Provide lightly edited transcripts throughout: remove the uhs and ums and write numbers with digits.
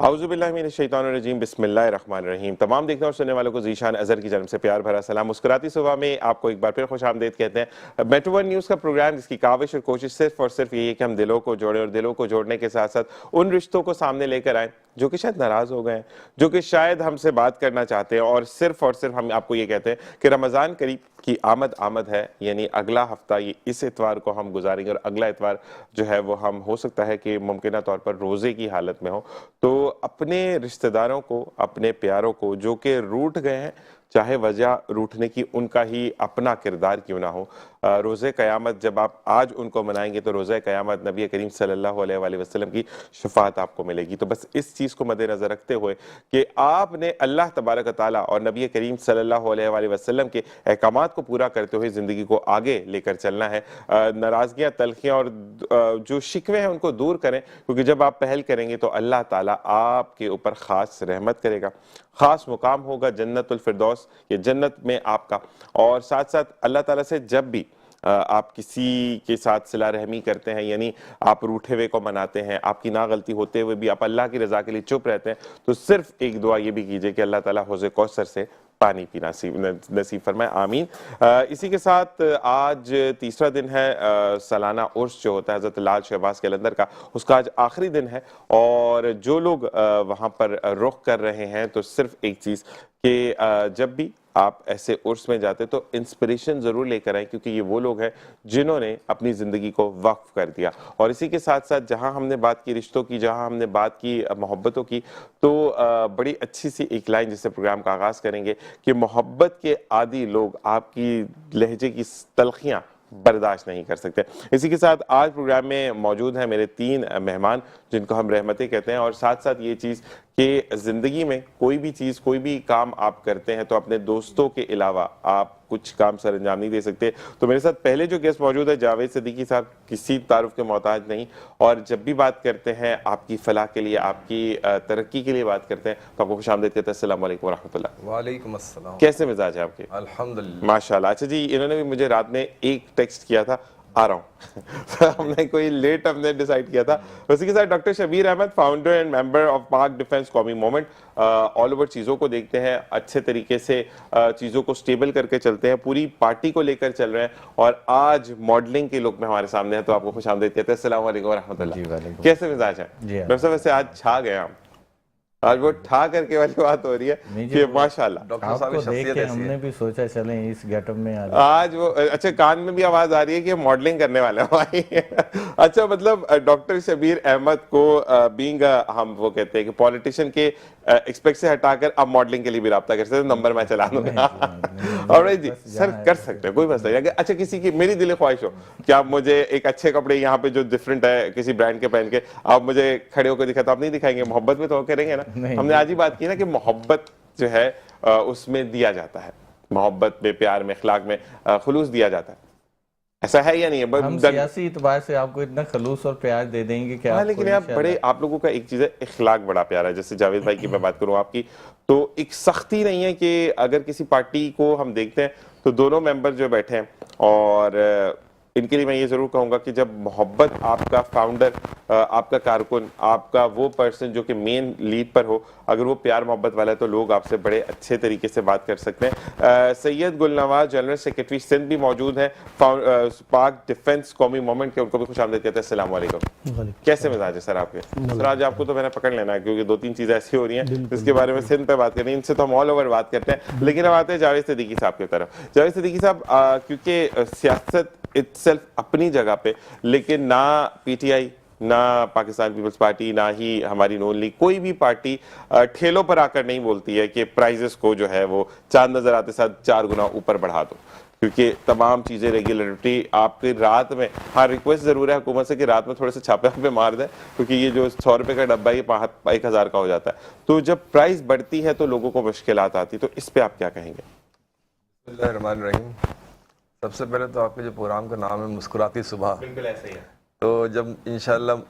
اعوذ باللہ من الشیطان الرجیم، بسم اللہ الرحمن الرحیم۔ تمام دیکھنے اور سننے والوں کو ذیشان اظہر کی جانب سے پیار بھرا سلام۔ مسکراتی صبح میں آپ کو ایک بار پھر خوش آمدید کہتے ہیں۔ میٹرو ون نیوز کا پروگرام جس کی کاوش اور کوشش صرف اور صرف یہی ہے کہ ہم دلوں کو جوڑیں، اور دلوں کو جوڑنے کے ساتھ ساتھ ان رشتوں کو سامنے لے کر آئیں جو کہ شاید ناراض ہو گئے ہیں، جو کہ شاید ہم سے بات کرنا چاہتے ہیں، اور صرف ہم آپ کو یہ کہتے ہیں کہ رمضان قریب کی آمد ہے، یعنی اگلا ہفتہ یہ اس اتوار کو ہم گزاریں گے، اور اگلا اتوار جو ہے وہ ہم ہو سکتا ہے کہ ممکنہ طور پر روزے کی حالت میں ہو۔ تو اپنے رشتہ داروں کو، اپنے پیاروں کو جو کہ روٹھ گئے ہیں، چاہے وجہ روٹھنے کی ان کا ہی اپنا کردار کیوں نہ ہو، روزہ قیامت جب آپ آج ان کو منائیں گے تو روزہ قیامت نبی کریم صلی اللہ علیہ وآلہ وسلم کی شفاعت آپ کو ملے گی۔ تو بس اس چیز کو مد نظر رکھتے ہوئے کہ آپ نے اللہ تبارک و تعالیٰ اور نبی کریم صلی اللہ علیہ وآلہ وسلم کے احکامات کو پورا کرتے ہوئے زندگی کو آگے لے کر چلنا ہے، ناراضگیاں، تلخیاں اور جو شکوے ہیں ان کو دور کریں، کیونکہ جب آپ پہل کریں گے تو اللہ تعالیٰ آپ کے اوپر خاص رحمت کرے گا، خاص مقام ہوگا جنت الفردوس، یہ جنت میں آپ کا۔ اور ساتھ ساتھ اللہ تعالیٰ سے جب بھی آپ کسی کے ساتھ صلہ رحمی کرتے ہیں، یعنی آپ روٹھے ہوئے کو مناتے ہیں، آپ کی ناغلطی ہوتے ہوئے بھی آپ اللہ کی رضا کے لیے چپ رہتے ہیں، تو صرف ایک دعا یہ بھی کیجئے کہ اللہ تعالیٰ حوض کوثر سے پانی پینا نصیب فرمائے، آمین۔ اسی کے ساتھ آج تیسرا دن ہے سالانہ عرس جو ہوتا ہے حضرت لال شہباز قلندر کا، اس کا آج آخری دن ہے، اور جو لوگ وہاں پر رخ کر رہے ہیں تو صرف ایک چیز کہ جب بھی آپ ایسے عرس میں جاتے تو انسپریشن ضرور لے کر آئیں، کیونکہ یہ وہ لوگ ہیں جنہوں نے اپنی زندگی کو وقف کر دیا۔ اور اسی کے ساتھ ساتھ جہاں ہم نے بات کی رشتوں کی، جہاں ہم نے بات کی محبتوں کی، تو بڑی اچھی سی ایک لائن جس سے پروگرام کا آغاز کریں گے کہ محبت کے عادی لوگ آپ کی لہجے کی تلخیاں برداشت نہیں کر سکتے۔ اسی کے ساتھ آج پروگرام میں موجود ہیں میرے 3 مہمان جن کو ہم رحمتیں کہتے ہیں، اور ساتھ ساتھ یہ چیز کہ زندگی میں کوئی بھی چیز، کوئی بھی کام آپ کرتے ہیں تو اپنے دوستوں کے علاوہ آپ کچھ کام سر انجام نہیں دے سکتے۔ تو میرے ساتھ پہلے جو گیسٹ موجود ہے جاوید صدیقی صاحب، کسی تعارف کے محتاج نہیں، اور جب بھی بات کرتے ہیں آپ کی فلاح کے لیے، آپ کی ترقی کے لیے بات کرتے ہیں تو آپ کو خوش آمدید کہتے ہیں۔ السلام علیکم ورحمۃ اللہ۔ وعلیکم السلام۔ کیسے مزاج ہے آپ کے؟ الحمدللہ ماشاءاللہ۔ اچھا جی، انہوں نے بھی مجھے رات میں ایک ٹیکسٹ کیا تھا، آ رہا ہوں ہم نے کوئی لیٹ ہم نے ڈیسائیڈ کیا تھا۔ اسی کے ساتھ doctor Shabbir Ahmed, founder and member of Pak defence Qaumi movement, all over چیزوں کو دیکھتے ہیں، اچھے طریقے سے چیزوں کو سٹیبل کر کے چلتے ہیں، پوری پارٹی کو لے کر چل رہے ہیں، اور آج ماڈلنگ کے لوگ میں ہمارے سامنے ہیں تو آپ کو خوش آمدید کہتے ہیں۔ السلام علیکم ورحمۃ اللہ۔ کیسے مزاج ہے؟ ڈاکٹر صاحب ویسے آج چھا گئے ہم، آج وہ ٹھا کر کے والی بات ہو رہی ہے کہ ماشاءاللہ ڈاکٹر صاحب کی شخصیت ہم نے بھی سوچا چلیں اس گیٹ اپ میں آج وہ اچھا کان میں بھی آواز آ رہی ہے کہ ماڈلنگ کرنے والے ہیں۔ اچھا، مطلب ڈاکٹر شبیر احمد کو بینگ ہم وہ کہتے ہیں کہ پولیٹیشین کے ایکسپیکٹ سے ہٹا کر اب ماڈلنگ کے لیے بھی رابطہ کر سکتے ہیں، نمبر میں چلا دوں گا۔ اور جی سر کر سکتے ہیں، کوئی مسئلہ نہیں۔ اچھا کسی کی میری دلی خواہش ہو کہ آپ مجھے ایک اچھے کپڑے یہاں پہ جو ڈفرینٹ ہے کسی برانڈ کے پہن کے آپ مجھے کھڑے ہو کے دکھا، تو آپ نہیں دکھائیں گے؟ محبت میں تو کریں گے نا۔ ہم نے آج ہی بات کی نا کہ محبت جو ہے اس میں دیا جاتا ہے، محبت میں، پیار میں، اخلاق میں خلوص دیا جاتا ہے، ایسا ہے یا نہیں ہے؟ ہم سیاسی اعتبار سے آپ کو اتنا خلوص اور پیار دے دیں گے کہ لیکن آپ بڑے، آپ لوگوں کا ایک چیز ہے اخلاق بڑا پیارا ہے۔ جیسے جاوید بھائی کی میں بات کروں آپ کی، تو ایک سختی نہیں ہے کہ اگر کسی پارٹی کو ہم دیکھتے ہیں تو دونوں ممبر جو بیٹھے ہیں، اور ان کے لیے میں یہ ضرور کہوں گا کہ جب محبت آپ کا فاؤنڈر، آپ کا کارکن، آپ کا وہ پرسن جو کہ مین لیڈ پر ہو، اگر وہ پیار محبت والا ہے تو لوگ آپ سے بڑے اچھے طریقے سے بات کر سکتے ہیں۔ سید گل نواز جنرل سیکرٹری سندھ بھی موجود ہیں، پاک ڈیفنس قومی موومنٹ کے، ان کو بھی خوش آمدید کہتے ہیں۔ السلام علیکم۔ کیسے مزاج ہے سر آپ کے؟ سر آج آپ کو تو میں نے پکڑ لینا ہے کیونکہ 2-3 چیزیں ایسی ہو رہی ہیں جس کے بارے میں سندھ پہ بات کرنی ہے، ان سے تو ہم آل اوور بات کرتے ہیں، لیکن اب آتے ہیں جاوید صدیقی صاحب کی طرف۔ جاوید صدیقی صاحب، کیونکہ سیاست اٹسیلف اپنی جگہ پہ، لیکن نہ پی ٹی آئی، نہ پاکستان پیپلز پارٹی، نہ ہی ہماری نون لیگ، کوئی بھی پارٹی ٹھیلوں پر آ کر نہیں بولتی ہے کہ پرائزز کو جو ہے وہ چاند نظر آتے ساتھ 4 گنا اوپر بڑھا دو، کیونکہ تمام چیزیں ریگولیٹری آپ کی رات میں، ہاں ریکویسٹ ضرور ہے حکومت سے کہ رات میں تھوڑے سے چھاپے پہ مار دیں، کیونکہ یہ جو 100 روپے کا ڈبہ یہ 1000 کا ہو جاتا ہے، تو جب پرائز بڑھتی ہے تو لوگوں کو مشکلات آتی، تو اس پہ آپ کیا کہیں گے؟ بسم اللہ الرحمن الرحیم۔ سب سے پہلے تو آپ کے جو پروگرام کا نام ہے مسکراتی صبح، بالکل ایسا ہی ہے۔ تو جب انشاءاللہ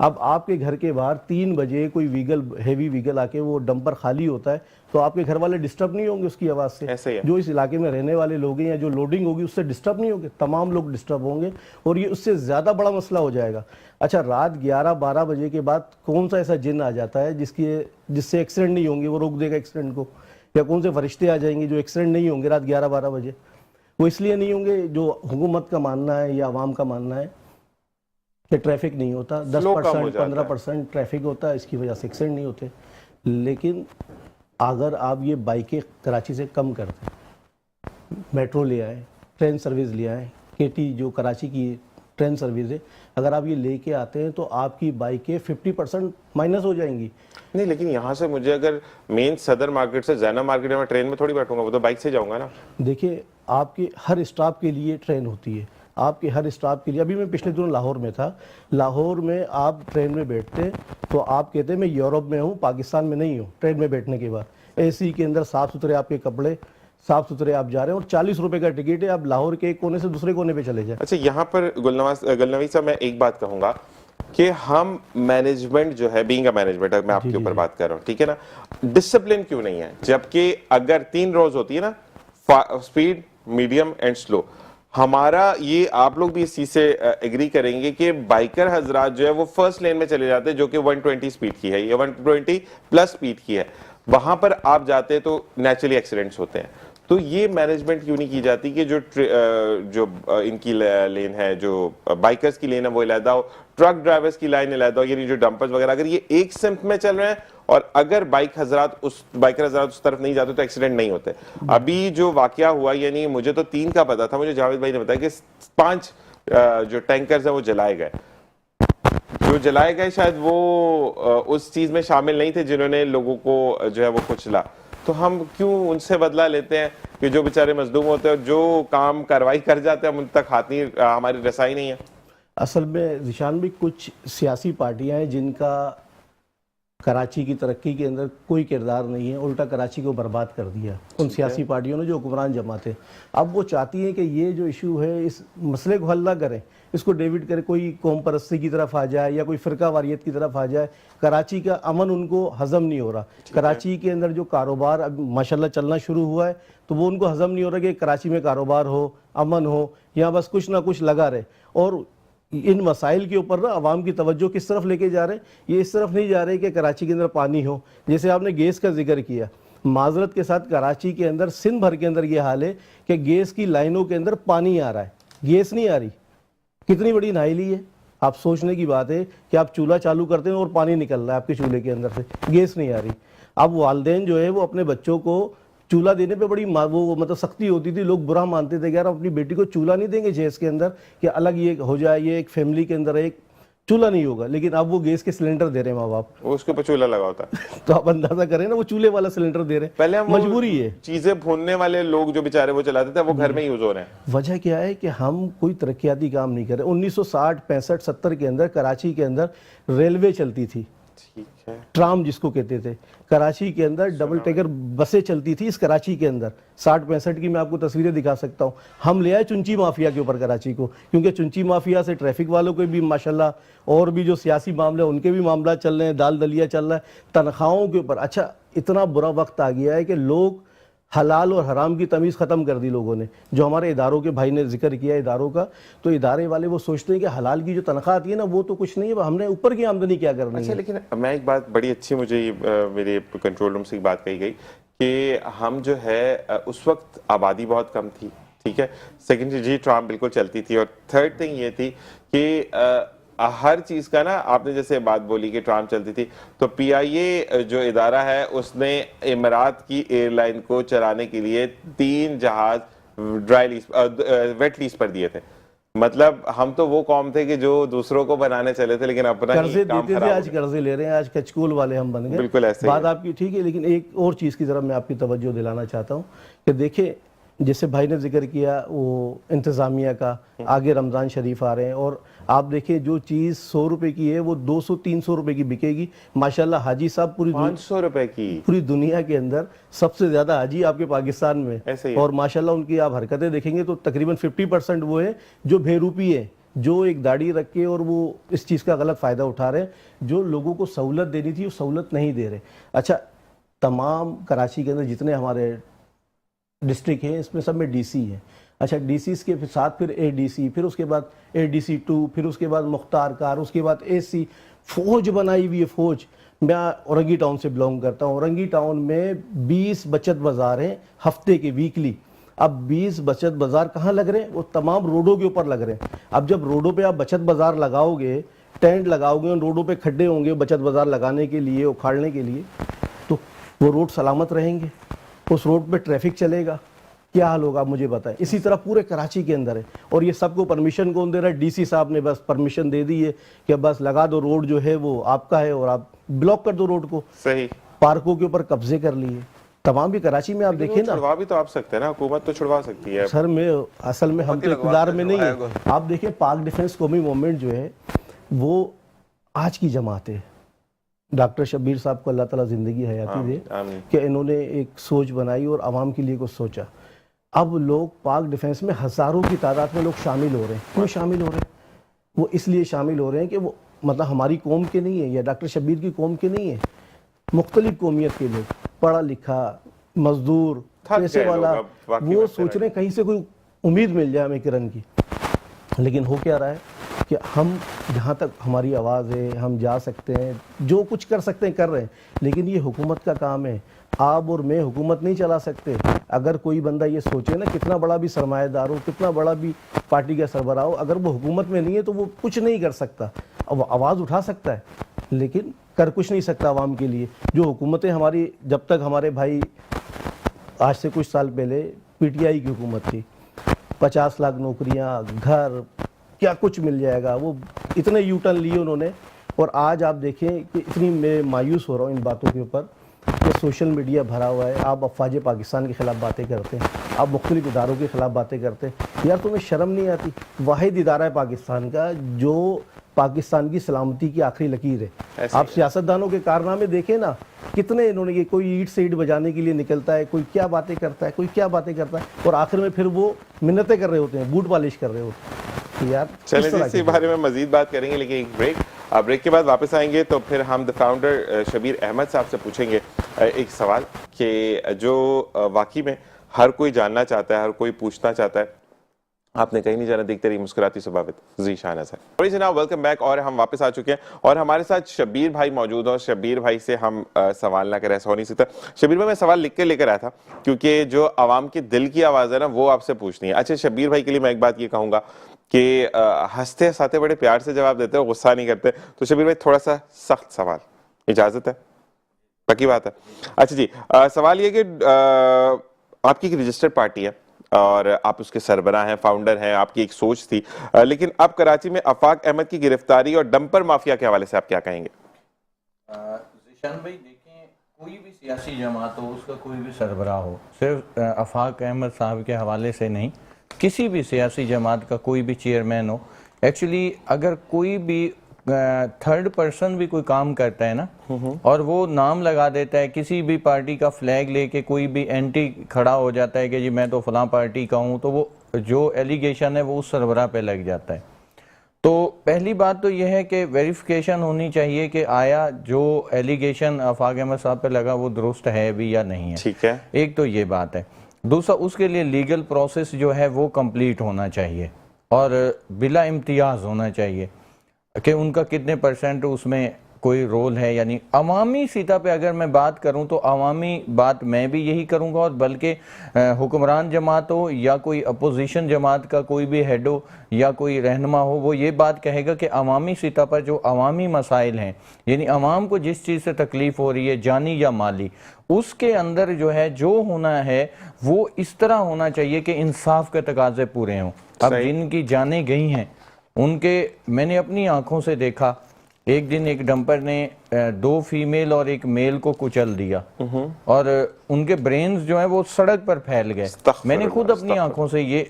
اب آپ کے گھر کے باہر 3 بجے کوئی ویگل ہیوی ویگل آ کے وہ ڈمپر خالی ہوتا ہے تو آپ کے گھر والے ڈسٹرب نہیں ہوں گے اس کی آواز سے؟ ایسے ہی ہے۔ جو اس علاقے میں رہنے والے لوگ ہیں یا جو لوڈنگ ہوگی اس سے ڈسٹرب نہیں ہوں گے؟ تمام لوگ ڈسٹرب ہوں گے اور یہ اس سے زیادہ بڑا مسئلہ ہو جائے گا۔ اچھا رات 11-12 بجے کے بعد کون سا ایسا جن آ جاتا ہے جس سے ایکسیڈنٹ نہیں ہوں گے، وہ روک دے گا ایکسیڈنٹ کو؟ یا کون سے فرشتے آ جائیں گے جو ایکسیڈنٹ نہیں ہوں گے رات 11-12 بجے؟ وہ اس لیے نہیں ہوں گے، جو حکومت کا ماننا ہے یا عوام کا ماننا ہے کہ ٹریفک نہیں ہوتا، 10% 15% ٹریفک ہوتا ہے، اس کی وجہ سے ایکسیڈنٹ نہیں ہوتے۔ لیکن اگر آپ یہ بائکیں کراچی سے کم کر دیں، میٹرو لے آئیں، ٹرین سروس لے آئیں، KT جو کراچی کی ٹرین سروس ہے، اگر آپ یہ لے کے آتے ہیں تو آپ کی بائکیں 50% مائنس ہو جائیں گی۔ نہیں لیکن یہاں سے مجھے اگر مین صدر مارکیٹ سے زینب مارکیٹ میں ٹرین میں تھوڑی بیٹھوں گا، وہ تو بائک سے جاؤں گا نا۔ دیکھیے آپ کے ہر اسٹاپ کے لیے ٹرین ہوتی ہے، آپ کے ہر اسٹاپ کے لیے۔ ابھی میں پچھلے دنوں لاہور میں تھا، لاہور میں آپ ٹرین میں بیٹھتے تو آپ کہتے ہیں میں یورپ میں ہوں، پاکستان میں نہیں ہوں۔ ٹرین میں بیٹھنے کے بعد AC کے اندر صاف ستھرے آپ کے کپڑے، صاف ستھرے آپ جا رہے ہیں، اور 40 روپے کا ٹکٹ ہے، آپ لاہور کے ایک کونے سے دوسرے کونے پہ چلے جائیں۔ اچھا یہاں پر گلنوی صاحب میں ایک بات کہوں گا کہ ہم مینجمنٹ جو ہے، بینگ اے مینجمنٹ، میں آپ کے اوپر بات کر رہا ہوں، ٹھیک ہے نا، ڈسپلن کیوں نہیں ہے؟ جبکہ اگر 3 روز ہوتی ہے نا، اسپیڈ، میڈیم اینڈ سلو، ہمارا یہ آپ لوگ بھی اس چیز سے ایگری کریں گے کہ بائکر حضرات جو ہے وہ فرسٹ لین میں چلے جاتے ہیں جو کہ 120 سپیڈ کی ہے یا 120 پلس سپیڈ کی ہے، وہاں پر آپ جاتے تو نیچرلی ایکسیڈنٹس ہوتے ہیں۔ تو یہ مینجمنٹ کیوں نہیں کی جاتی کہ جو ان کی لین ہے، جو بائکرز کی لین ہے وہ علیحدہ ہو، ٹرک ڈرائیورز کی لائن علیحدہ ہو، یعنی جو ڈمپرز وغیرہ اگر یہ ایک سمت میں چل رہے ہیں اور اگر بائکر حضرات اس طرف نہیں جاتے تو ایکسیڈنٹ نہیں ہوتے۔ ابھی جو واقعہ ہوا، یعنی مجھے تو 3 کا پتا تھا، مجھے جاوید بھائی نے بتایا کہ 5 جو ٹینکرز ہیں وہ جلائے گئے۔ جو جلائے گئے شاید وہ اس چیز میں شامل نہیں تھے جنہوں نے لوگوں کو جو ہے وہ کچلا۔ تو ہم کیوں ان سے بدلہ لیتے ہیں کہ جو بیچارے مظلوم ہوتے ہیں اور جو کام کاروائی کر جاتے ہیں ہم ان تک ہاتھ نہیں، ہماری رسائی نہیں ہے؟ اصل میں ذیشان بھی کچھ سیاسی پارٹیاں ہیں جن کا کراچی کی ترقی کے اندر کوئی کردار نہیں ہے، الٹا کراچی کو برباد کر دیا ان سیاسی پارٹیوں نے جو حکمران جماعتیں۔ اب وہ چاہتی ہیں کہ یہ جو ایشو ہے اس مسئلے کو حل نہ کریں، اس کو ڈیویڈ کرے، کوئی قوم پرستی کی طرف آ جائے یا کوئی فرقہ واریت کی طرف آ جائے۔ کراچی کا امن ان کو ہضم نہیں ہو رہا۔ کراچی کے اندر جو کاروبار اب ماشاءاللہ چلنا شروع ہوا ہے تو وہ ان کو ہضم نہیں ہو رہا کہ کراچی میں کاروبار ہو، امن ہو، یہاں بس کچھ نہ کچھ لگا رہے۔ اور ان مسائل کے اوپر نا عوام کی توجہ کس طرف لے کے جا رہے ہیں؟ یہ اس طرف نہیں جا رہے کہ کراچی کے اندر پانی ہو۔ جیسے آپ نے گیس کا ذکر کیا، معذرت کے ساتھ کراچی کے اندر، سندھ بھر کے اندر یہ حال ہے کہ گیس کی لائنوں کے اندر پانی آ رہا ہے، گیس نہیں آ رہی۔ کتنی بڑی نااہلی ہے! آپ سوچنے کی بات ہے کہ آپ چولہا چالو کرتے ہیں اور پانی نکل رہا ہے آپ کے چولہے کے اندر سے، گیس نہیں آ رہی۔ اب والدین جو ہے وہ اپنے بچوں کو چولہا دینے پہ بڑی وہ مطلب سختی ہوتی تھی، لوگ برا مانتے تھے کہ یار اپنی بیٹی کو چولہا نہیں دیں گے جہیز کے اندر کہ الگ یہ ہو جائے، یہ ایک فیملی کے اندر ایک چولہا نہیں ہوگا۔ لیکن اب وہ گیس کے سلنڈر دے رہے ہیں ماں باپ، اس کے اوپر چولہا لگا ہوتا ہے تو آپ اندازہ کریں نا، وہ چولہے والا سلنڈر دے رہے ہیں، پہلے ہم مجبوری ہے۔ چیزیں بھوننے والے لوگ جو بیچارے وہ چلاتے تھے وہ گھر میں یوز ہو رہے ہیں۔ وجہ کیا ہے کہ ہم کوئی ترقیاتی کام نہیں کر رہے۔ 1960 65 70 کے اندر کراچی کے اندر ریلوے چلتی تھی، ٹھیک ہے، ٹرام جس کو کہتے تھے۔ کراچی کے اندر ڈبل ٹیکر بسیں چلتی تھی اس کراچی کے اندر 60 65 کی، میں آپ کو تصویریں دکھا سکتا ہوں۔ ہم لے آئے چنچی مافیا کے اوپر کراچی کو، کیونکہ چنچی مافیا سے ٹریفک والوں کے بھی ماشاءاللہ اور بھی جو سیاسی معاملے ان کے بھی معاملات چل رہے ہیں، دال دلیا چل رہا ہے، تنخواہوں کے اوپر۔ اچھا اتنا برا وقت آ گیا ہے کہ لوگ حلال اور حرام کی تمیز ختم کر دی لوگوں نے۔ جو ہمارے اداروں کے بھائی نے ذکر کیا اداروں کا، تو ادارے والے وہ سوچتے ہیں کہ حلال کی جو تنخواہ آتی ہے نا وہ تو کچھ نہیں ہے، ہم نے اوپر کی آمدنی کیا کرنی ہے۔ اچھا لیکن میں ایک بات بڑی اچھی، مجھے میرے کنٹرول روم سے ایک بات کہی گئی کہ ہم جو ہے اس وقت آبادی بہت کم تھی، ٹھیک ہے، سیکنڈ جی ٹرام بالکل چلتی تھی، اور تھرڈ تھنگ یہ تھی کہ ہر چیز کا نا، آپ نے جیسے بات بولی کہ ٹرام چلتی تھی، تو PIA جو ادارہ ہے اس نے امارات کی ایئر لائن کو چلانے کے لیے 3 جہاز ویٹ لیز پر دیے تھے۔ مطلب ہم تو وہ قوم تھے کہ جو دوسروں کو بنانے چلے تھے لیکن اپنا قرضے دیتے تھے، آج قرضے لے رہے ہیں، آج کچکول والے ہم بن گئے۔ بالکل ایسے بات آپ کی ٹھیک ہے، لیکن ایک اور چیز کی طرف میں آپ کی توجہ دلانا چاہتا ہوں کہ دیکھیں جیسے بھائی نے ذکر کیا وہ انتظامیہ کا، آگے رمضان شریف آ رہے ہیں، اور آپ دیکھیں جو چیز 100 روپے کی ہے وہ 200 300 روپے کی بکے گی۔ ماشاءاللہ حاجی صاحب 500 روپے کی، پوری دنیا کے اندر سب سے زیادہ حاجی آپ کے پاکستان میں، ایسے ہی، اور ماشاءاللہ ان کی آپ حرکتیں دیکھیں گے تو تقریباً 50% وہ ہے جو بے روپی ہے، جو ایک داڑھی رکھ کے اور وہ اس چیز کا غلط فائدہ اٹھا رہے ہیں. جو لوگوں کو سہولت دینی تھی وہ سہولت نہیں دے رہے. اچھا تمام کراچی کے اندر جتنے ہمارے ڈسٹرکٹ ہیں اس میں سب میں ڈی سی ہیں. اچھا ڈی سیز کے ساتھ پھر اے ڈی سی, پھر اس کے بعد اے ڈی سی 2, پھر اس کے بعد مختار کار, اس کے بعد اے سی, فوج بنائی ہوئی ہے فوج. میں اورنگی ٹاؤن سے بلانگ کرتا ہوں. اورنگی ٹاؤن میں 20 بچت بازار ہیں ہفتے کے ویکلی. اب 20 بچت بازار کہاں لگ رہے ہیں؟ وہ تمام روڈوں کے اوپر لگ رہے ہیں. اب جب روڈوں پہ آپ بچت بازار لگاؤ گے, ٹینٹ لگاؤ گے, ان روڈوں پہ کھڈے ہوں گے بچت بازار لگانے کے لیے, اکھاڑنے کے لیے, تو وہ روڈ سلامت رہیں گے؟ اس روڈ پہ ٹریفک چلے گا؟ کیا حال ہوگا آپ مجھے بتائیں. اسی طرح پورے کراچی کے اندر ہے. اور یہ سب کو پرمیشن کون دے رہا ہے؟ ڈی سی صاحب نے بس پرمیشن دے دی ہے کہ بس لگا دو روڈ جو ہے وہ آپ کا ہے اور آپ بلاک کر دو روڈ کو. صحیح. پارکوں کے اوپر قبضے کر لیے تمام. بھی کراچی میں آپ دیکھیں نا, چھڑوا بھی تو آپ سکتے ہیں نا, حکومت تو چھڑوا سکتی ہے. سر میں اصل میں ہم تو اقتدار میں نہیں ہیں. آپ دیکھیں پاک ڈیفنس قومی موومنٹ جو ہے وہ آج کی جماعت ہے. ڈاکٹر شبیر صاحب کو اللہ تعالیٰ زندگی حیاتی دے کہ انہوں نے ایک سوچ بنائی اور عوام کے لیے کچھ سوچا. اب لوگ پاک ڈیفنس میں ہزاروں کی تعداد میں لوگ شامل ہو رہے ہیں. کیوں شامل ہو رہے ہیں؟ وہ اس لیے شامل ہو رہے ہیں کہ وہ مطلب ہماری قوم کے نہیں ہیں یا ڈاکٹر شبیر کی قوم کے نہیں ہیں, مختلف قومیت کے لوگ, پڑھا لکھا, مزدور, پیسے والا, وہ سوچ رہے ہیں کہیں سے کوئی امید مل جائے ہمیں کرن کی. لیکن ہو کیا رہا ہے کہ ہم جہاں تک ہماری آواز ہے ہم جا سکتے ہیں, جو کچھ کر سکتے ہیں کر رہے ہیں. لیکن یہ حکومت کا کام ہے. آپ اور میں حکومت نہیں چلا سکتے. اگر کوئی بندہ یہ سوچے نا, کتنا بڑا بھی سرمایہ دار ہو, کتنا بڑا بھی پارٹی کا سربراہ ہو, اگر وہ حکومت میں نہیں ہے تو وہ کچھ نہیں کر سکتا. وہ آواز اٹھا سکتا ہے لیکن کر کچھ نہیں سکتا عوام کے لیے. جو حکومتیں ہماری, جب تک ہمارے بھائی آج سے کچھ سال پہلے پی ٹی آئی کی حکومت تھی, 50 لاکھ نوکریاں, گھر, کیا کچھ مل جائے گا, وہ اتنے یو ٹرن لیے انہوں نے. اور آج آپ دیکھیں کہ اتنی میں مایوس ہو رہا ہوں ان باتوں کے اوپر کہ سوشل میڈیا بھرا ہوا ہے. آپ افواج پاکستان کے خلاف باتیں کرتے ہیں, آپ مختلف اداروں کے خلاف باتیں کرتے ہیں. یار تمہیں شرم نہیں آتی؟ واحد ادارہ ہے پاکستان کا جو پاکستان کی سلامتی کی آخری لکیر ہے. آپ سیاستدانوں کے کارنامے دیکھیں نا, کتنے انہوں نے, کوئی اینٹ سے اینٹ بجانے کے لیے نکلتا ہے, کوئی کیا باتیں کرتا ہے, کوئی کیا باتیں کرتا ہے, اور آخر میں پھر وہ منتیں کر رہے ہوتے ہیں, بوٹ پالش کر رہے ہوتے ہیں. یار چلیں جی, اسی بارے میں مزید بات کریں گے لیکن ایک بریک کے بعد واپس آئیں گے. تو پھر ہم دی فاؤنڈر شبیر احمد صاحب سے پوچھیں گے ایک سوال کہ جو واقعی میں ہر کوئی جاننا چاہتا ہے, ہر کوئی پوچھنا چاہتا ہے. آپ نے کہیں نہیں جانا, دیکھتے رہی مسکراتی صبح ذی شان اظہر. اور جناب ویلکم بیک, اور ہم واپس آ چکے ہیں اور ہمارے ساتھ شبیر بھائی موجود ہیں. شبیر بھائی سے ہم سوال نہ کریں, ایسا ہو نہیں سکتا. شبیر بھائی میں سوال لکھ کے لے کر آیا تھا کیونکہ جو عوام کے دل کی آواز ہے نا وہ آپ سے پوچھنی ہے. اچھا شبیر بھائی کے لیے میں ایک بات یہ کہوں گا کہ ہنستے ہنساتے بڑے پیار سے جواب دیتے ہو, غصہ نہیں کرتے. تو شبیر بھائی تھوڑا سا سخت سوال, اجازت ہے؟ پکی بات ہے. اچھا جی, سوال یہ کہ آپ کی ایک رجسٹرڈ پارٹی ہے اور آپ اس کے سربراہ ہیں, فاؤنڈر ہیں, آپ کی ایک سوچ تھی, لیکن اب کراچی میں آفاق احمد کی گرفتاری اور ڈمپر مافیا کے حوالے سے آپ کیا کہیں گے؟ ذیشان بھائی دیکھیں, کوئی بھی سیاسی جماعت ہو, اس کا کوئی بھی سربراہ ہو, صرف آفاق احمد صاحب کے حوالے سے نہیں, کسی بھی سیاسی جماعت کا کوئی بھی چیئرمین ہو, ایکچولی اگر کوئی بھی تھرڈ پرسن بھی کوئی کام کرتا ہے نا اور وہ نام لگا دیتا ہے کسی بھی پارٹی کا فلیگ لے کے, کوئی بھی اینٹی کھڑا ہو جاتا ہے کہ جی میں تو فلاں پارٹی کا ہوں, تو وہ جو ایلیگیشن ہے وہ اس سربراہ پہ لگ جاتا ہے. تو پہلی بات تو یہ ہے کہ ویریفیکیشن ہونی چاہیے کہ آیا جو ایلیگیشن آفاق احمد صاحب پہ لگا وہ درست ہے بھی یا نہیں ہے. ٹھیک ہے, ایک تو یہ بات ہے. دوسرا, اس کے لیے لیگل پروسیس جو ہے وہ کمپلیٹ ہونا چاہیے اور بلا امتیاز ہونا چاہیے کہ ان کا کتنے پرسنٹ اس میں کوئی رول ہے. یعنی عوامی سطح پہ اگر میں بات کروں تو عوامی بات میں بھی یہی کروں گا, اور بلکہ حکمران جماعت ہو یا کوئی اپوزیشن جماعت کا کوئی بھی ہیڈ ہو یا کوئی رہنما ہو, وہ یہ بات کہے گا کہ عوامی سطح پر جو عوامی مسائل ہیں, یعنی عوام کو جس چیز سے تکلیف ہو رہی ہے جانی یا مالی, اس کے اندر جو ہے جو ہونا ہے وہ اس طرح ہونا چاہیے کہ انصاف کے تقاضے پورے ہوں. اب جن کی جانیں گئی ہیں ان کے, میں نے اپنی آنکھوں سے دیکھا, ایک دن ایک ڈمپر نے 2 فیمیل اور ایک میل کو کچل دیا اور ان کے برینز جو ہیں وہ سڑک پر پھیل گئے. میں نے خود اپنی آنکھوں سے یہ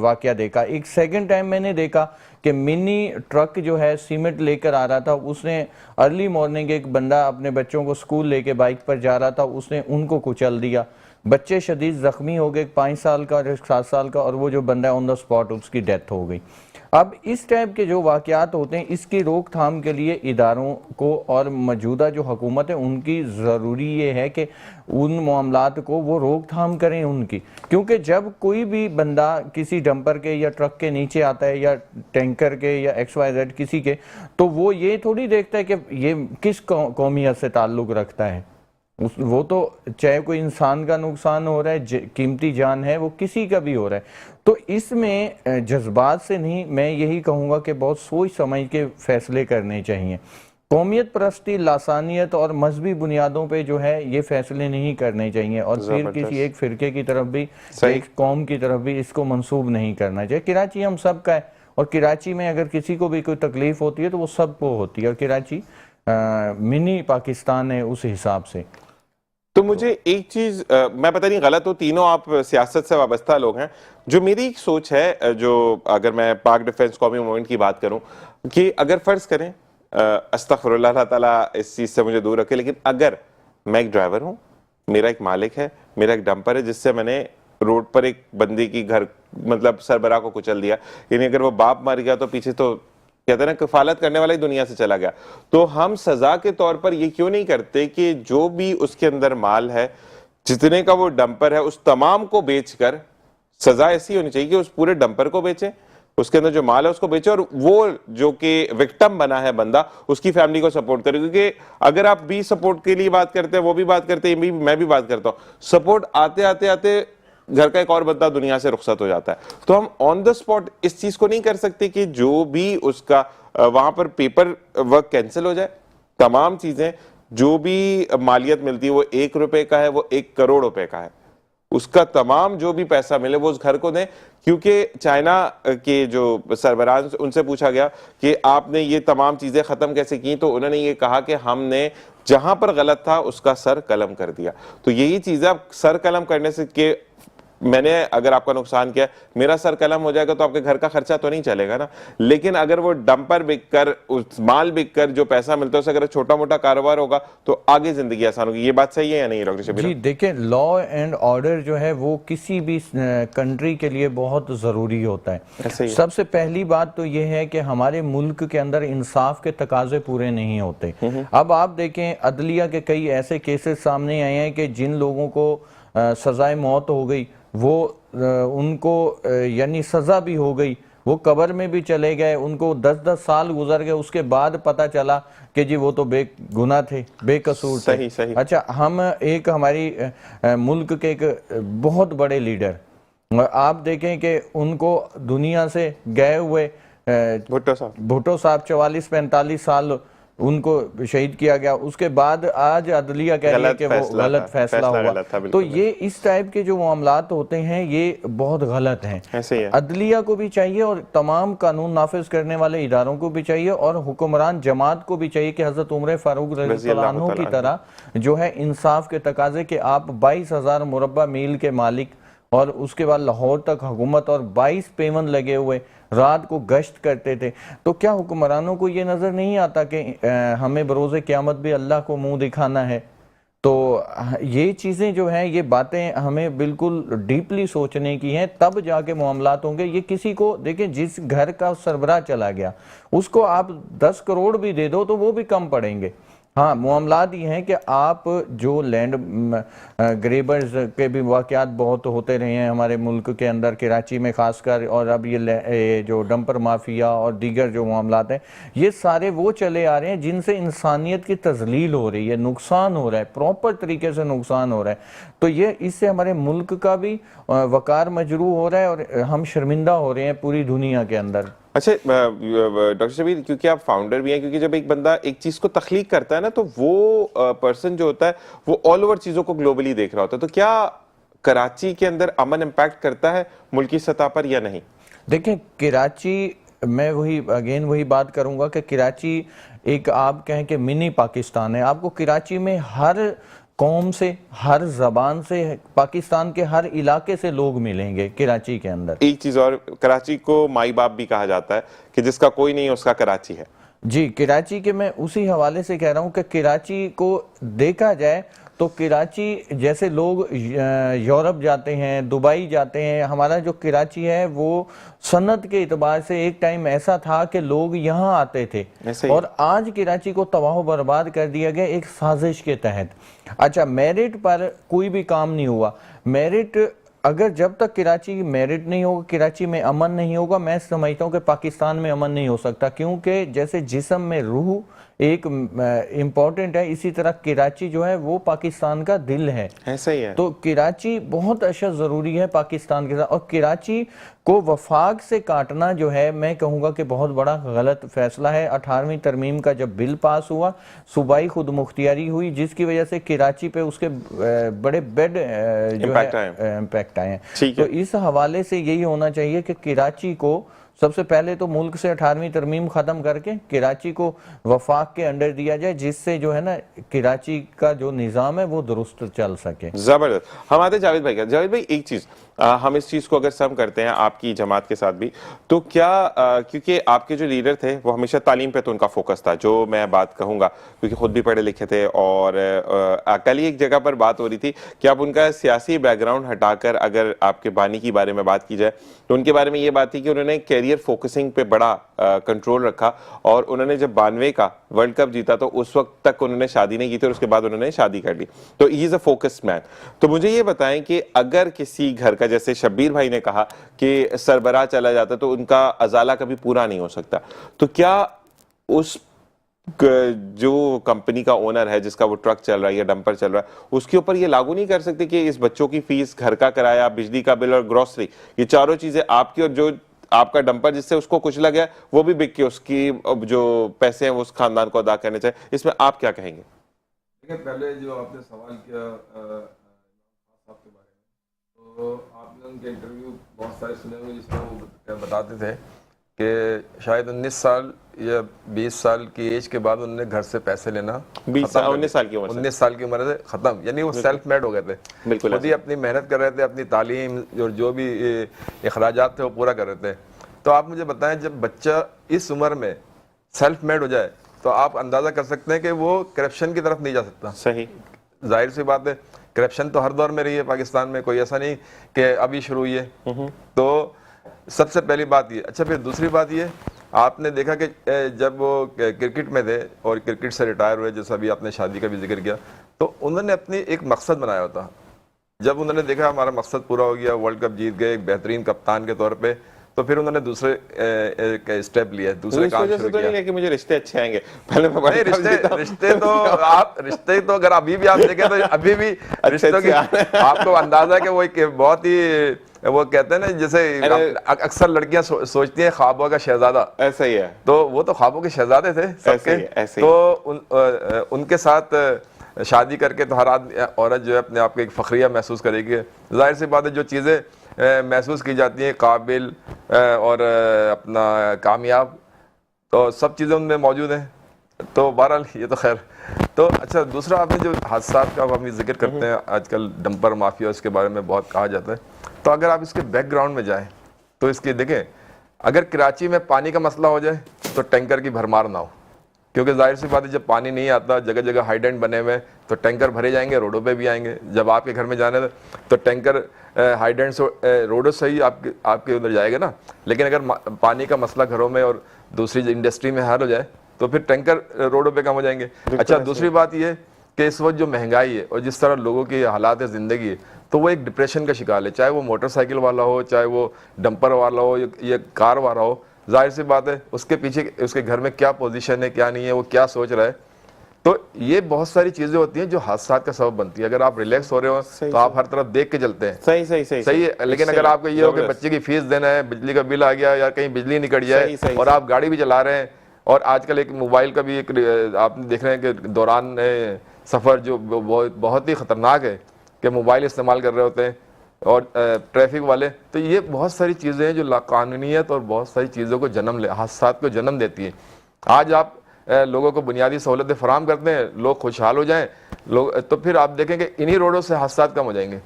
واقعہ دیکھا. ایک سیکنڈ ٹائم میں نے دیکھا کہ منی ٹرک جو ہے سیمنٹ لے کر آ رہا تھا, اس نے ارلی مارننگ ایک بندہ اپنے بچوں کو سکول لے کے بائک پر جا رہا تھا, اس نے ان کو کچل دیا. بچے شدید زخمی ہو گئے, 5 سال کا اور 7 سال کا, اور وہ جو بندہ آن دا سپاٹ اس کی ڈیتھ ہو گئی. اب اس ٹائپ کے جو واقعات ہوتے ہیں اس کی روک تھام کے لیے اداروں کو اور موجودہ جو حکومت ہے ان کی ضروری یہ ہے کہ ان معاملات کو وہ روک تھام کریں ان کی، کیونکہ جب کوئی بھی بندہ کسی ڈمپر کے یا ٹرک کے نیچے آتا ہے یا ٹینکر کے یا XYZ کسی کے، تو وہ یہ تھوڑی دیکھتا ہے کہ یہ کس قومیت سے تعلق رکھتا ہے، وہ تو چاہے کوئی انسان کا نقصان ہو رہا ہے، قیمتی جان ہے، وہ کسی کا بھی ہو رہا ہے۔ تو اس میں جذبات سے نہیں، میں یہی کہوں گا کہ بہت سوچ سمجھ کے فیصلے کرنے چاہیے۔ قومیت پرستی، لاسانیت اور مذہبی بنیادوں پہ جو ہے یہ فیصلے نہیں کرنے چاہیے، اور پھر کسی ایک فرقے کی طرف بھی، ایک قوم کی طرف بھی اس کو منسوب نہیں کرنا چاہیے۔ کراچی ہم سب کا ہے، اور کراچی میں اگر کسی کو بھی کوئی تکلیف ہوتی ہے تو وہ سب کو ہوتی ہے، اور کراچی منی پاکستان ہے اس حساب سے۔ تو مجھے ایک چیز، میں پتہ نہیں غلط ہو، تینوں آپ سیاست سے وابستہ لوگ ہیں، جو میری ایک سوچ ہے، جو اگر میں پاک ڈیفنس قومی موومنٹ کی بات کروں، کہ اگر فرض کریں، استغفر اللہ، اللہ تعالیٰ اس چیز سے مجھے دور رکھے، لیکن اگر میں ایک ڈرائیور ہوں، میرا ایک مالک ہے، میرا ایک ڈمپر ہے جس سے میں نے روڈ پر ایک بندے کی گھر مطلب سربراہ کو کچل دیا، یعنی اگر وہ باپ مر گیا تو پیچھے تو کہتے ہیں نا کفالت کرنے والا ہی دنیا سے چلا گیا، تو ہم سزا کے طور پر یہ کیوں نہیں کرتے کہ جو بھی اس کے اندر مال ہے، جتنے کا وہ ڈمپر ہے، اس تمام کو بیچ کر، سزا ایسی ہونی چاہیے کہ اس پورے ڈمپر کو بیچیں، اس کے اندر جو مال ہے اس کو بیچے، اور وہ جو کہ وکٹم بنا ہے بندہ، اس کی فیملی کو سپورٹ کرے، کیونکہ اگر آپ بھی سپورٹ کے لیے بات کرتے ہیں، وہ بھی بات کرتے ہیں، میں بھی بات کرتا ہوں، سپورٹ آتے آتے آتے گھر کا ایک اور بندہ دنیا سے رخصت ہو جاتا ہے، تو ہم آن دا اسپاٹ اس چیز کو نہیں کر سکتے کہ جو بھی اس کا وہاں پر پیپر ورک کینسل ہو جائے، تمام چیزیں جو بھی مالیت ملتی ہے وہ 1 روپے کا ہے، وہ 1 کروڑ روپے کا ہے، اس کا تمام جو بھی پیسہ ملے وہ اس گھر کو دیں، کیونکہ چائنا کے جو سربراہ ان سے پوچھا گیا کہ آپ نے یہ تمام چیزیں ختم کیسے کی، تو انہوں نے یہ کہا کہ ہم نے جہاں پر غلط تھا اس کا سر قلم کر دیا۔ تو یہی چیز ہے، سر قلم کرنے سے کہ میں نے اگر آپ کا نقصان کیا، میرا سر قلم ہو جائے گا تو آپ کے گھر کا خرچہ تو نہیں چلے گا نا، لیکن اگر وہ ڈمپر بک کر، مال بک کر جو پیسہ ملتا ہے اسے اگر چھوٹا موٹا کاروبار ہوگا تو آگے زندگی آسان ہوگی۔ یہ بات صحیح ہے یا نہیں ڈاکٹر شبیر؟ جی دیکھیں، لا اینڈ آرڈر جو ہے وہ کسی بھی کنٹری کے لیے بہت ضروری ہوتا ہے۔ سب سے پہلی بات تو یہ ہے کہ ہمارے ملک کے اندر انصاف کے تقاضے پورے نہیں ہوتے۔ اب آپ دیکھیں، عدلیہ کے کئی ایسے کیسز سامنے آئے ہیں کہ جن لوگوں کو سزائے موت ہو گئی، وہ ان کو یعنی سزا بھی ہو گئی، وہ قبر میں بھی چلے گئے، ان کو 10 سال گزر گئے، اس کے بعد پتہ چلا کہ جی وہ تو بے گناہ تھے، بے قصور تھے۔ اچھا، ہم ایک ہماری ملک کے ایک بہت بڑے لیڈر، آپ دیکھیں کہ ان کو دنیا سے گئے ہوئے بھٹو صاحب 44-45 سال ان کو شہید کیا گیا، اس کے بعد آج عدلیہ کہہ رہی ہے کہ وہ غلط فیصلہ ہوا۔ تو یہ اس ٹائپ کے جو معاملات ہوتے ہیں یہ بہت غلط ہیں۔ عدلیہ کو بھی چاہیے اور تمام قانون نافذ کرنے والے اداروں کو بھی چاہیے اور حکمران جماعت کو بھی چاہیے کہ حضرت عمر فاروق رضی اللہ عنہ کی طرح جو ہے انصاف کے تقاضے کہ آپ 22,000 مربع میل کے مالک، اور اس کے بعد لاہور تک حکومت اور 22 پیون لگے ہوئے، رات کو گشت کرتے تھے، تو کیا حکمرانوں کو یہ نظر نہیں آتا کہ ہمیں بروز قیامت بھی اللہ کو منہ دکھانا ہے؟ تو یہ چیزیں جو ہیں، یہ باتیں ہمیں بالکل ڈیپلی سوچنے کی ہیں، تب جا کے معاملات ہوں گے۔ یہ کسی کو دیکھیں، جس گھر کا سربراہ چلا گیا اس کو آپ 10 کروڑ بھی دے دو تو وہ بھی کم پڑیں گے۔ ہاں، معاملات یہ ہیں کہ آپ جو لینڈ گریبرز کے بھی واقعات بہت ہوتے رہے ہیں ہمارے ملک کے اندر، کراچی میں خاص کر، اور اب یہ جو ڈمپر مافیا اور دیگر جو معاملات ہیں، یہ سارے وہ چلے آ رہے ہیں جن سے انسانیت کی تذلیل ہو رہی ہے، نقصان ہو رہا ہے، پراپر طریقے سے نقصان ہو رہا ہے۔ تو یہ اس سے ہمارے ملک کا بھی وقار مجروح ہو رہا ہے اور ہم شرمندہ ہو رہے ہیں پوری دنیا کے اندر۔ اچھا ڈاکٹر شبیر، کیونکہ آپ فاؤنڈر بھی ہیں، کیونکہ جب ایک بندہ ایک چیز کو تخلیق کرتا ہے نا تو وہ پرسن جو ہوتا ہے وہ آل اوور چیزوں کو گلوبلی دیکھ رہا ہوتا ہے، تو کیا کراچی کے اندر امن امپیکٹ کرتا ہے ملکی سطح پر یا نہیں؟ دیکھیں، کراچی، میں وہی بات کروں گا کہ کراچی ایک آپ کہیں کہ منی پاکستان ہے۔ آپ کو کراچی میں ہر قوم سے، ہر زبان سے، پاکستان کے ہر علاقے سے لوگ ملیں گے کراچی کے اندر۔ ایک چیز اور، کراچی کو مائی باپ بھی کہا جاتا ہے کہ جس کا کوئی نہیں اس کا کراچی ہے۔ جی کراچی کے میں اسی حوالے سے کہہ رہا ہوں کہ کراچی کو دیکھا جائے تو کراچی جیسے لوگ یورپ جاتے ہیں، دبئی جاتے ہیں، ہمارا جو کراچی ہے وہ صنعت کے اعتبار سے ایک ٹائم ایسا تھا کہ لوگ یہاں آتے تھے، اور آج کراچی کو تباہ و برباد کر دیا گیا ایک سازش کے تحت۔ اچھا میرٹ پر کوئی بھی کام نہیں ہوا، میرٹ اگر جب تک کراچی میرٹ نہیں ہوگا، کراچی میں امن نہیں ہوگا، میں سمجھتا ہوں کہ پاکستان میں امن نہیں ہو سکتا، کیونکہ جیسے جسم میں روح ایک امپورٹنٹ ہے، اسی طرح کراچی جو ہے وہ پاکستان کا دل ہے۔ ایسا ہی ہے۔ تو کراچی بہت اشد ضروری ہے پاکستان کے ساتھ، اور کراچی کو وفاق سے کاٹنا جو ہے میں کہوں گا کہ بہت بڑا غلط فیصلہ ہے۔ 18ویں ترمیم کا جب بل پاس ہوا، صوبائی خود مختاری ہوئی، جس کی وجہ سے کراچی پہ اس کے بڑے بیڈ جو ہے امپیکٹ آئے ہیں۔ تو اس حوالے سے یہی ہونا چاہیے کہ کراچی کو سب سے پہلے تو ملک سے 18ویں ترمیم ختم کر کے کراچی کو وفاق کے انڈر دیا جائے، جس سے جو ہے نا کراچی کا جو نظام ہے وہ درست چل سکے۔ زبردست۔ ہم آتے جاوید بھائی کا۔ جاوید بھائی ایک چیز ہم اس چیز کو اگر سم کرتے ہیں آپ کی جماعت کے ساتھ بھی، تو کیا کیونکہ آپ کے جو لیڈر تھے وہ ہمیشہ تعلیم پہ تو ان کا فوکس تھا، جو میں بات کہوں گا کیونکہ خود بھی پڑھے لکھے تھے، اور کل ہی ایک جگہ پر بات ہو رہی تھی کہ آپ ان کا سیاسی بیک گراؤنڈ ہٹا کر اگر آپ کے بانی کی بارے میں بات کی جائے تو ان کے بارے میں یہ بات تھی کہ انہوں نے کیریئر فوکسنگ پہ بڑا کنٹرول رکھا، اور انہوں نے جب 92 کا ورلڈ کپ جیتا تو اس وقت تک انہوں نے شادی نہیں کی تھی، اور اس کے بعد انہوں نے شادی کر لی۔ تو ہی از اے فوکس مین۔ تو مجھے یہ بتائیں کہ اگر کسی گھر کا، جیسے شبیر بھائی نے کہا کہ سربراہ چلا جاتا تو ان کا ازالہ کبھی پورا نہیں ہو سکتا، تو کیا اس جو کمپنی کا اونر ہے جس کا وہ ٹرک چل رہا ہے یا ڈمپر چل رہا ہے اس کے اوپر یہ لاگو نہیں کر سکتے کہ اس بچوں کی فیس، گھر کا کرایہ، بجلی کا بل اور گروسری، یہ چاروں چیزیں آپ کی، اور جو آپ کا ڈمپر جس سے اس کو کچھ لگا ہے وہ بھی بک کے اس کی جو پیسے ہیں وہ اس خاندان کو ادا کرنے چاہیے، اس میں آپ کیا کہیں گے؟ دیکھیں پہلے جو آپ نے سوال کیا صاحب کے بارے میں، تو آپ نے ان کے انٹرویو بہت سارے سنے ہوئے جس میں وہ بتاتے تھے کہ شاید 19 سال یا 20 سال کی ایج کے بعد انہوں نے گھر سے پیسے لینا 19 سال کی عمر سے 19 سال کی عمر سے ختم، یعنی وہ سیلف میڈ ہو گئے تھے، بالکل خود ہی اپنی محنت کر رہے تھے، اپنی تعلیم اور جو بھی اخراجات تھے وہ پورا کر رہے تھے۔ تو آپ مجھے بتائیں جب بچہ اس عمر میں سیلف میڈ ہو جائے تو آپ اندازہ کر سکتے ہیں کہ وہ کرپشن کی طرف نہیں جا سکتا۔ صحیح، ظاہر سی بات ہے، کرپشن تو ہر دور میں رہی ہے پاکستان میں، کوئی ایسا نہیں کہ ابھی شروع ہوئی ہے۔ تو سب سے پہلی بات یہ۔ اچھا پھر دوسری بات یہ، آپ نے دیکھا کہ جب وہ کرکٹ میں تھے اور کرکٹ سے ریٹائر ہوئے، جیسا بھی آپ نے شادی کا بھی ذکر کیا، تو انہوں نے اپنی ایک مقصد بنایا ہوتا۔ جب انہوں نے دیکھا ہمارا مقصد پورا ہو گیا، ورلڈ کپ جیت گئے ایک بہترین کپتان کے طور پہ، تو پھر انہوں نے دوسرے اسٹیپ لیے، دوسرے کام شروع کیا۔ نہیں کہ مجھے رشتے اچھے آئیں گے، پہلے میں رشتے تو اگر ابھی بھی آپ دیکھیں تو ابھی بھی رشتوں کی آپ کو اندازہ ہے کہ وہ ایک بہت ہی، وہ کہتے ہیں نا جیسے اکثر لڑکیاں سوچتی ہیں خوابوں کا شہزادہ، ایسا ہی ہے، تو وہ تو خوابوں کے شہزادے تھے سب کے۔ تو ان کے ساتھ شادی کر کے تو ہر عورت جو ہے اپنے آپ کو ایک فخریہ محسوس کرے گی۔ ظاہر سی بات ہے جو چیزیں محسوس کی جاتی ہیں قابل اور اپنا کامیاب، تو سب چیزیں ان میں موجود ہیں۔ تو بہرحال یہ تو خیر۔ تو اچھا دوسرا آپ نے جو حادثات کا ہم ذکر کرتے ہیں آج کل، ڈمپر مافیا اس کے بارے میں بہت کہا جاتا ہے، تو اگر آپ اس کے بیک گراؤنڈ میں جائیں تو اس کی دیکھیں، اگر کراچی میں پانی کا مسئلہ ہو جائے تو ٹینکر کی بھرمار نہ ہو، کیونکہ ظاہر سی بات ہے جب پانی نہیں آتا، جگہ جگہ ہائیڈنٹ بنے ہوئے تو ٹینکر بھرے جائیں گے، روڈوں پہ بھی آئیں گے۔ جب آپ کے گھر میں جانے تو ٹینکر ہائیڈنٹ روڈوں سے ہی آپ کے ادھر جائے گا نا، لیکن اگر پانی کا مسئلہ گھروں میں اور دوسری انڈسٹری میں حل ہو جائے تو پھر ٹینکر روڈوں پہ کم ہو جائیں گے۔ اچھا دوسری بات یہ کہ اس وقت جو مہنگائی ہے اور جس طرح لوگوں کی حالات زندگی ہے، تو وہ ایک ڈپریشن کا شکار ہے، چاہے وہ موٹر سائیکل والا ہو، چاہے وہ ڈمپر والا ہو یا کار والا ہو۔ ظاہر سی بات ہے اس کے پیچھے اس کے گھر میں کیا پوزیشن ہے، کیا نہیں ہے، وہ کیا سوچ رہا ہے۔ تو یہ بہت ساری چیزیں ہوتی ہیں جو حادثات کا سبب بنتی ہے۔ اگر آپ ریلیکس ہو رہے ہو تو آپ ہر طرف دیکھ کے چلتے ہیں، صحیح ہے، لیکن اگر آپ کو یہ ہو کہ بچے کی فیس دینا ہے، بجلی کا بل آ گیا یا کہیں بجلی نکٹ جائے اور آپ گاڑی بھی چلا رہے ہیں، اور آج کل ایک موبائل کا بھی ایک آپ دیکھ رہے ہیں کہ دوران سفر جو بہت ہی خطرناک ہے کہ موبائل استعمال کر رہے ہوتے ہیں اور ٹریفک والے، تو یہ بہت ساری چیزیں ہیں جو لاقانونیت اور بہت ساری چیزوں کو حادثات کو جنم دیتی ہیں۔ آج آپ لوگوں کو بنیادی سہولتیں فراہم کرتے ہیں، لوگ خوشحال ہو جائیں، تو پھر آپ دیکھیں کہ انہی روڈوں سے حادثات کم ہو جائیں گے۔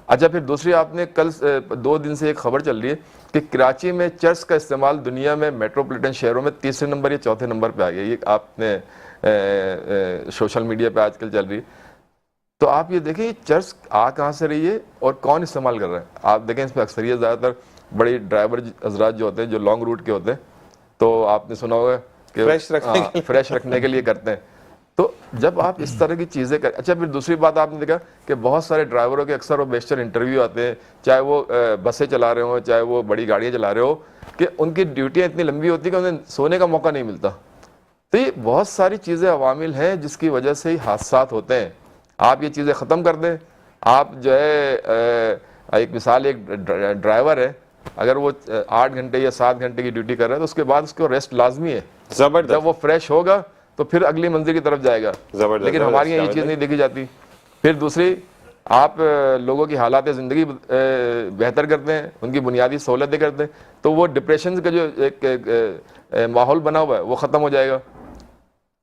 اچھا پھر دوسری آپ نے کل 2 دن سے ایک خبر چل رہی ہے کہ کراچی میں چرس کا استعمال دنیا میں میٹروپولیٹن شہروں میں 3رے نمبر یا 4تھے نمبر پہ آ گیا. یہ آپ نے سوشل میڈیا پہ آج کل چل رہی ہے. تو آپ یہ دیکھیں یہ چرس آ کہاں سے رہی ہے اور کون استعمال کر رہا ہے. آپ دیکھیں اس میں اکثریت زیادہ تر بڑی ڈرائیور حضرات جو ہوتے ہیں جو لانگ روٹ کے ہوتے ہیں, تو آپ نے سنا ہوگا کہ فریش رکھنے کے لیے کرتے ہیں. تو جب آپ اس طرح کی چیزیں کر, اچھا پھر دوسری بات آپ نے دیکھا کہ بہت سارے ڈرائیوروں کے اکثر و بیشتر انٹرویو آتے ہیں, چاہے وہ بسیں چلا رہے ہوں چاہے وہ بڑی گاڑیاں چلا رہے ہو, کہ ان کی ڈیوٹیاں اتنی لمبی ہوتی ہیں کہ انہیں سونے کا موقع نہیں ملتا. تو یہ بہت ساری چیزیں عوامل ہیں جس کی وجہ سے ہی حادثات ہوتے ہیں. آپ یہ چیزیں ختم کر دیں. آپ جو ہے ایک مثال, ایک ڈرائیور ہے اگر وہ 8 گھنٹے یا 7 گھنٹے کی ڈیوٹی کر رہا ہے تو اس کے بعد اس کو ریسٹ لازمی ہے. جب وہ فریش ہوگا تو پھر اگلی منزل کی طرف جائے گا. لیکن ہمارے یہاں یہ چیز نہیں دیکھی جاتی. پھر دوسری, آپ لوگوں کی حالات زندگی بہتر کرتے ہیں, ان کی بنیادی سہولتیں کرتے ہیں, تو وہ ڈپریشن کا جو ایک ماحول بنا ہوا ہے وہ ختم ہو جائے گا.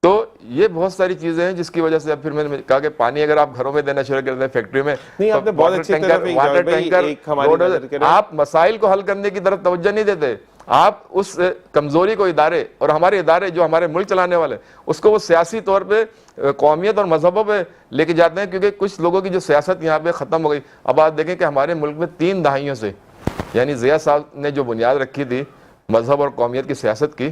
تو یہ بہت ساری چیزیں ہیں جس کی وجہ سے اب پھر میں نے کہا کہ پانی اگر آپ گھروں میں دینا شروع کر دیں, فیکٹری میں, واٹر ٹینکر, آپ مسائل کو حل کرنے کی طرف توجہ نہیں دیتے. آپ اس کمزوری کو ادارے اور ہمارے ادارے جو ہمارے ملک چلانے والے اس کو وہ سیاسی طور پہ قومیت اور مذہبوں پہ لے کے جاتے ہیں, کیونکہ کچھ لوگوں کی جو سیاست یہاں پہ ختم ہو گئی. اب آپ دیکھیں کہ ہمارے ملک میں 3 دہائیوں سے, یعنی ضیاء صاحب نے جو بنیاد رکھی تھی مذہب اور قومیت کی سیاست کی,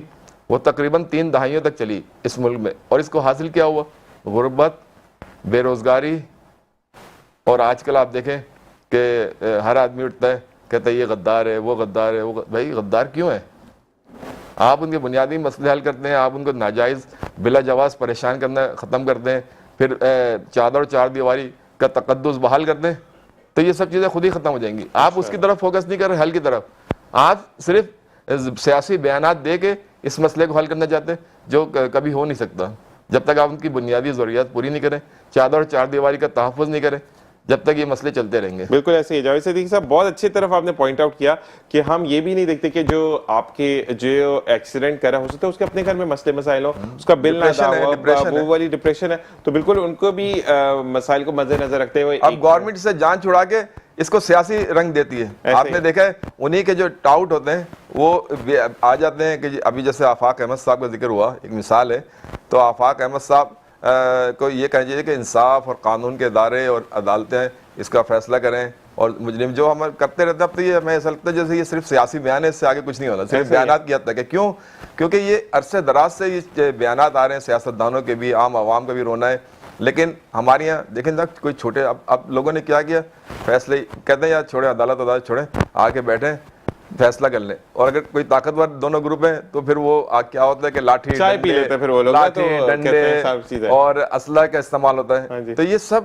وہ تقریباً 3 دہائیوں تک چلی اس ملک میں, اور اس کو حاصل کیا ہوا؟ غربت, بے روزگاری. اور آج کل آپ دیکھیں کہ ہر آدمی اٹھتا ہے کہتا ہے یہ غدار ہے, وہ غدار ہے, بھائی غدار کیوں ہے؟ آپ ان کے بنیادی مسئلے حل کرتے ہیں, آپ ان کو ناجائز بلا جواز پریشان کرنا ختم کرتے ہیں, پھر چادر اور 4 دیواری کا تقدس بحال کرتے ہیں, تو یہ سب چیزیں خود ہی ختم ہو جائیں گی. آپ اس کی طرف فوکس نہیں کر رہے, حل کی طرف. آپ صرف سیاسی بیانات دے کے اس مسئلے کو حل کرنا چاہتے ہیں جو کبھی ہو نہیں سکتا. جب تک آپ ان کی بنیادی ضروریات پوری نہیں کریں, چادر اور 4 دیواری کا تحفظ نہیں کریں, جب تک یہ مسئلے چلتے رہیں گے. بالکل ایسے ہی. جاوید صدیقی صاحب بہت اچھی طرف آپ نے پوائنٹ آؤٹ کیا کہ ہم یہ بھی نہیں دیکھتے کہ جو آپ کے جو ایکسیڈنٹ کرا ہو سکتا ہے اس کے اپنے گھر میں مسئلے مسائل ہو, اس کا بل نہ ادا ہوا, وہ والی ڈپریشن ہے, تو بالکل ان کو بھی مسائل کو مد نظر رکھتے ہوئے اب گورنمنٹ سے جان چھڑا کے اس کو سیاسی رنگ دیتی ہے. آپ نے دیکھا ہے انہی کے جو ٹاؤٹ ہوتے ہیں وہ آ جاتے ہیں کہ ابھی جیسے آفاق احمد صاحب کا ذکر ہوا, ایک مثال ہے, تو آفاق احمد صاحب کو یہ کہنا چاہیے کہ انصاف اور قانون کے ادارے اور عدالتیں اس کا فیصلہ کریں, اور مجرم جو ہم کرتے رہتے ہیں. اب تو یہ ہمیں ایسا لگتا ہے جیسے یہ صرف سیاسی بیان ہے, اس سے آگے کچھ نہیں ہونا, صرف بیانات کی حد تک ہے. کیوں؟ کیونکہ یہ عرصے دراز سے یہ بیانات آ رہے ہیں, سیاستدانوں کے بھی, عام عوام کا بھی رونا ہے. لیکن ہمارے یہاں دیکھیں نا کوئی چھوٹے, اب لوگوں نے کیا کیا, فیصلے کہتے ہیں یار چھوڑیں, عدالت چھوڑیں, آ کے بیٹھیں فیصلہ کر لیں. اور اگر کوئی طاقتور دونوں گروپ ہیں تو پھر وہ کیا ہوتا ہے کہ لاٹھی ڈنڈے اور اسلحہ کا استعمال ہوتا ہے. تو یہ سب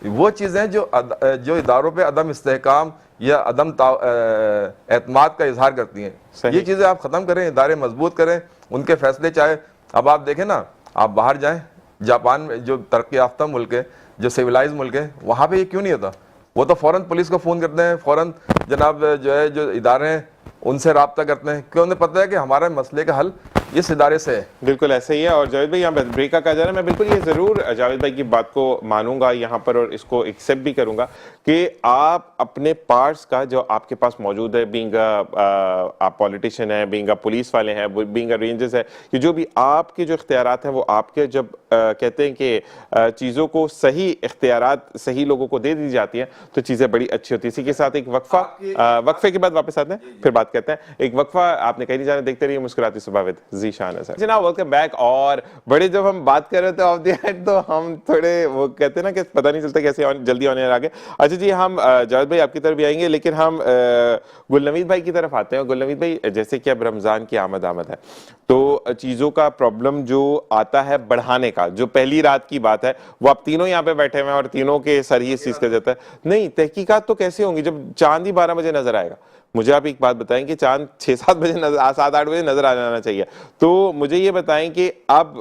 وہ چیزیں جو اداروں پہ عدم استحکام یا عدم اعتماد کا اظہار کرتی ہیں, یہ چیزیں آپ ختم کریں, ادارے مضبوط کریں, ان کے فیصلے چاہے. اب آپ دیکھیں نا, آپ باہر جائیں, جاپان میں جو ترقی یافتہ ملک ہے, جو سویلائز ملک ہے, وہاں پہ یہ کیوں نہیں ہوتا؟ وہ تو فوراً پولیس کو فون کرتے ہیں, فوراً جناب جو ادارے ہیں ان سے رابطہ کرتے ہیں, کیوں انہیں پتہ ہے کہ ہمارے مسئلے کا حل اس ادارے سے ہے. بالکل ایسے ہی ہے. اور جاوید بھائی یہاں پہ بریک کا کہا جا رہا ہے, میں بالکل یہ ضرور جاوید بھائی کی بات کو مانوں گا یہاں پر اور اس کو ایکسیپٹ بھی کروں گا کہ آپ اپنے پارٹس کا جو آپ کے پاس موجود ہے, بینگ آپ پولیٹیشین ہیں, بینگ پولیس والے ہیں, بینگ رینجرز ہے, کہ جو بھی آپ کے جو اختیارات ہیں وہ آپ کے, جب کہتے ہیں کہ چیزوں کو صحیح اختیارات صحیح لوگوں کو دے دی جاتی ہیں تو چیزیں بڑی اچھی ہوتی ہیں. اسی کے ساتھ ایک وقفے کے بعد واپس آتے ہیں, پھر بات کرتے ہیں. ایک وقفہ آپ نے کہیں نہیں جانا, دیکھتے رہیے مسکراتی صبح ود ذیشان اظہر. جناب ویلکم بیک. اور بڑے جب ہم بات کر رہے تھے آف دی ہیڈ تو ہم تھوڑے وہ کہتے ہیں نا کہ پتہ نہیں چلتا کیسے جلدی آنے آگے. اچھا جی, ہم جاوید بھائی آپ کی طرف بھی آئیں گے, لیکن ہم گلنوید بھائی کی طرف آتے ہیں. گلنوید بھائی جیسے کہ اب رمضان کی آمد ہے تو چیزوں کا پرابلم جو آتا ہے بڑھانے کا, جو پہلی رات کی بات ہے وہ آپ تینوں یہاں پہ بیٹھے ہوئے ہیں اور تینوں کے سر ہی اس چیز کا جاتا ہے. نہیں, تحقیقات تو کیسے ہوں گی جب چاند ہی 12 بجے نظر آئے گا؟ مجھے آپ ایک بات بتائیں کہ چاند 6-7 بجے 7-8 بجے نظر آ جانا چاہیے. تو مجھے یہ بتائیں کہ اب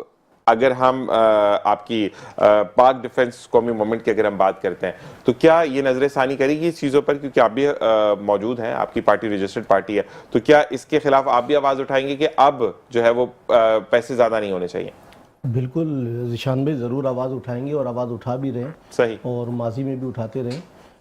اگر ہم آپ کی پاک ڈیفنس قومی موومنٹ کی اگر ہم بات کرتے ہیں تو کیا یہ نظر ثانی کرے گی اس چیزوں پر, کیونکہ آپ بھی موجود ہیں, آپ کی پارٹی رجسٹرڈ پارٹی ہے, تو کیا اس کے خلاف آپ بھی آواز اٹھائیں گے کہ اب جو ہے وہ پیسے زیادہ نہیں ہونے چاہیے؟ بالکل ذیشان بھائی ضرور آواز اٹھائیں گے اور آواز اٹھا بھی رہے ہیں, صحیح, اور ماضی میں بھی اٹھاتے رہے.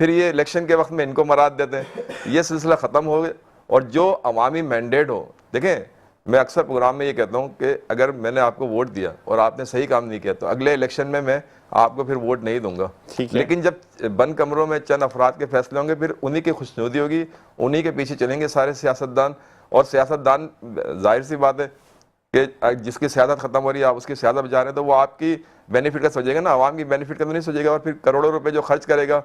پھر یہ الیکشن کے وقت میں ان کو مراد دیتے ہیں. یہ سلسلہ ختم ہو گیا. اور جو عوامی مینڈیٹ ہو, دیکھیں میں اکثر پروگرام میں یہ کہتا ہوں کہ اگر میں نے آپ کو ووٹ دیا اور آپ نے صحیح کام نہیں کیا تو اگلے الیکشن میں آپ کو پھر ووٹ نہیں دوں گا. لیکن جب بند کمروں میں چند افراد کے فیصلے ہوں گے, پھر انہی کی خوشنودی ہوگی, انہی کے پیچھے چلیں گے سارے سیاستدان. اور سیاستدان ظاہر سی بات ہے کہ جس کی سیاست ختم ہو رہی ہے, آپ اس کی سیاست بچا رہے ہیں, تو وہ آپ کی بینیفٹ کا سوچے گا نا, عوام کی بینیفٹ کا تو نہیں سوچے گا. اور پھر کروڑوں روپے جو خرچ کرے گا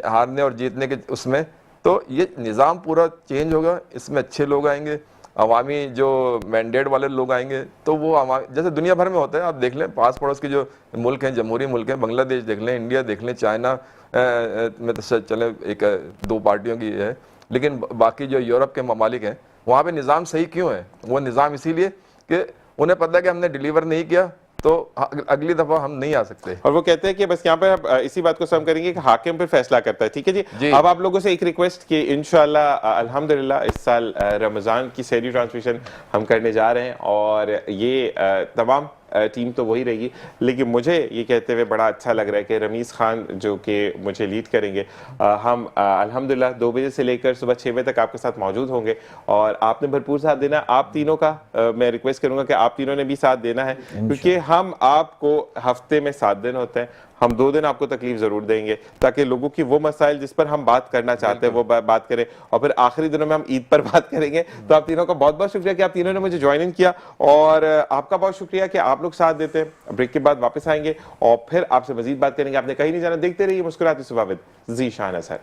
ہارنے اور جیتنے کے اس میں, تو یہ نظام پورا چینج ہوگا. اس میں اچھے لوگ آئیں گے, عوامی جو مینڈیٹ والے لوگ آئیں گے. تو وہ جیسے دنیا بھر میں ہوتا ہے, آپ دیکھ لیں پاس پڑوس کے جو ملک ہیں, جمہوری ملک ہیں, بنگلہ دیش دیکھ لیں, انڈیا دیکھ لیں, چائنا میں تو چلے ایک دو پارٹیوں کی ہے, لیکن باقی جو یورپ کے ممالک ہیں وہاں پہ نظام صحیح کیوں ہے؟ وہ نظام اسی لیے کہ انہیں پتہ ہے کہ ہم نے ڈیلیور نہیں کیا تو اگلی دفعہ ہم نہیں آ سکتے. اور وہ کہتے ہیں کہ بس یہاں پہ اسی بات کو سم کریں گے کہ حاکم پہ فیصلہ کرتا ہے. ٹھیک ہے جی, اب آپ لوگوں سے ایک ریکویسٹ کہ انشاءاللہ الحمدللہ اس سال رمضان کی سحری ٹرانسمیشن ہم کرنے جا رہے ہیں, اور یہ تمام ٹیم تو وہی رہے گی, لیکن مجھے یہ کہتے ہوئے بڑا اچھا لگ رہا ہے کہ رمیز خان جو کہ مجھے لیڈ کریں گے, ہم الحمدللہ 2 بجے سے لے کر صبح 6 بجے تک آپ کے ساتھ موجود ہوں گے, اور آپ نے بھرپور ساتھ دینا ہے. آپ تینوں کا میں ریکویسٹ کروں گا کہ آپ تینوں نے بھی ساتھ دینا ہے, کیونکہ ہم آپ کو ہفتے میں 7 دن ہوتے ہیں, ہم 2 دن آپ کو تکلیف ضرور دیں گے تاکہ لوگوں کی وہ مسائل جس پر ہم بات کرنا چاہتے ہیں وہ بات کریں, اور پھر آخری دنوں میں ہم عید پر بات کریں گے. تو آپ تینوں کا بہت بہت شکریہ کہ آپ تینوں نے مجھے جوائن ان کیا, اور آپ کا بہت شکریہ کہ آپ لوگ ساتھ دیتے ہیں. بریک کے بعد واپس آئیں گے اور پھر آپ سے مزید بات کریں گے. آپ نے کہیں نہیں جانا, دیکھتے رہیے مسکراتی صبح ود ذیشان اظہر.